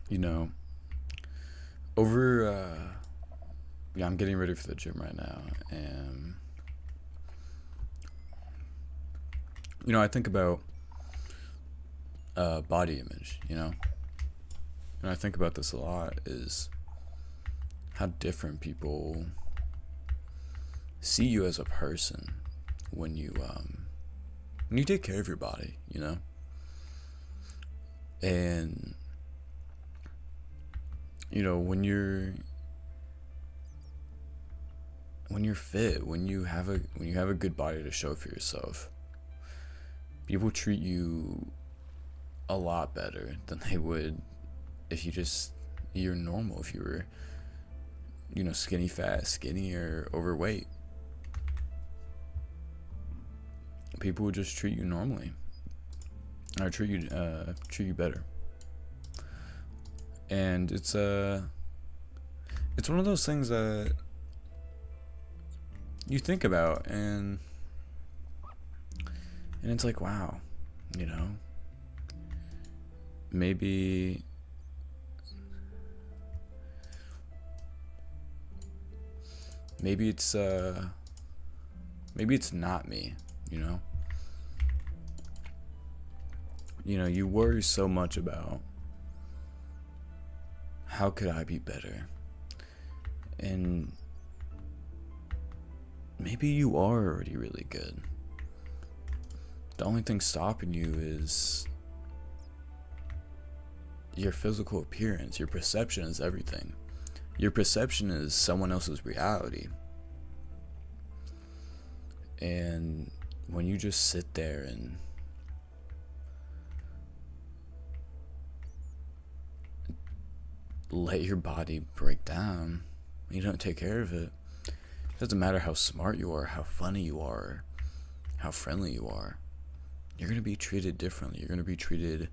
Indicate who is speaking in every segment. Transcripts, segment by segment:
Speaker 1: you know, over yeah, I'm getting ready for the gym right now, and I think about body image, and I think about this a lot is how different people see you as a person when you take care of your body, and when you're fit, when you have a good body to show for yourself, people treat you a lot better than they would if you're normal, if you were skinny fat, skinny, or overweight. People would just treat you normally, or treat you better. And it's one of those things that you think about, and it's like, wow, you know maybe maybe it's maybe it's not me. you know you worry so much about how could I be better, and maybe you are already really good. The only thing stopping you is your physical appearance. Your perception is everything. Your perception is someone else's reality. And when you just sit there and let your body break down, you don't take care of it. It doesn't matter how smart you are, how funny you are, how friendly you are. You're going to be treated differently. You're going to be treated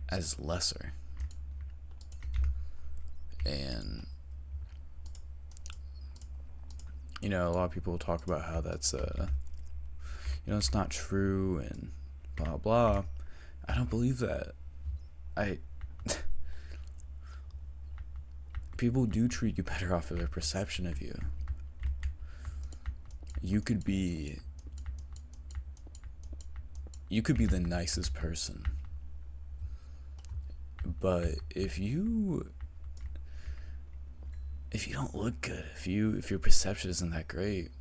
Speaker 1: as lesser. And a lot of people talk about how that's it's not true and blah blah. I don't believe that. I People do treat you better off of their perception of you. You could be the nicest person, but if you don't look good, if your perception isn't that great,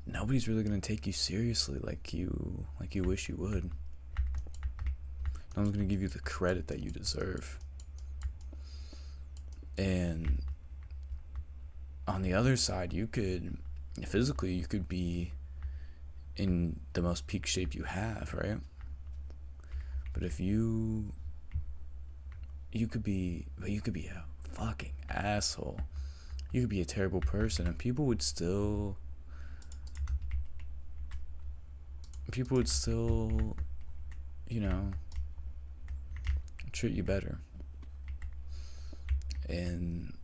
Speaker 1: nobody's really gonna take you seriously like you wish you would. No one's gonna give you the credit that you deserve. And on the other side, you could be in the most peak shape you have, right? But if you could be a fucking asshole. You could be a terrible person, and people would still treat you better. And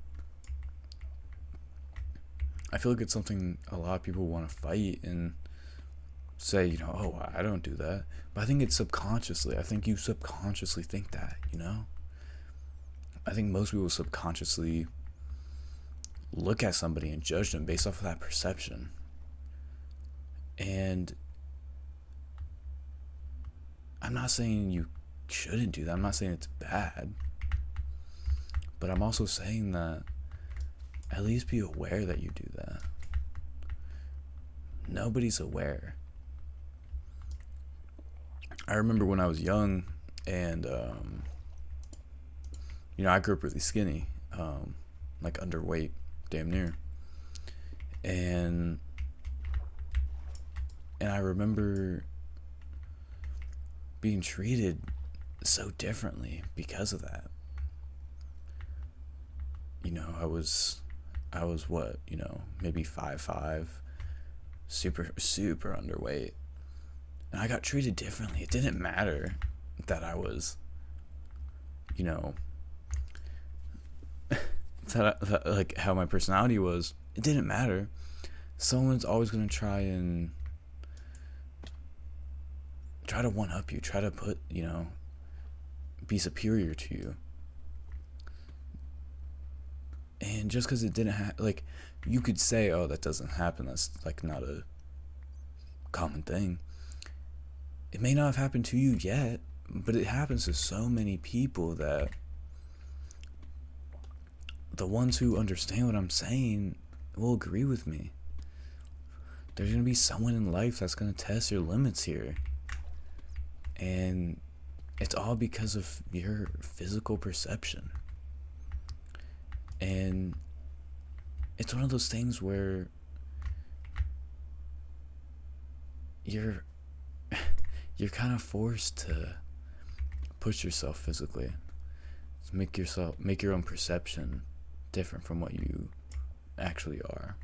Speaker 1: I feel like it's something a lot of people want to fight and say, oh, I don't do that. But I think it's subconsciously. I think you subconsciously think that, I think most people subconsciously look at somebody and judge them based off of that perception. And I'm not saying you shouldn't do that. I'm not saying it's bad. But I'm also saying that at least be aware that you do that. Nobody's aware. I remember when I was young and, I grew up really skinny, like underweight, damn near. And I remember being treated so differently because of that. I was what, maybe 5'5", super underweight. And I got treated differently. It didn't matter that I was, that like how my personality was. It didn't matter. Someone's always going to try try to one up you, try to put, be superior to you. And just because it didn't like, you could say, oh, that doesn't happen, that's like not a common thing. It may not have happened to you yet, but it happens to so many people that the ones who understand what I'm saying will agree with me. There's going to be someone in life that's going to test your limits here. And it's all because of your physical perception. And it's one of those things where you're kind of forced to push yourself physically. Make your own perception different from what you actually are.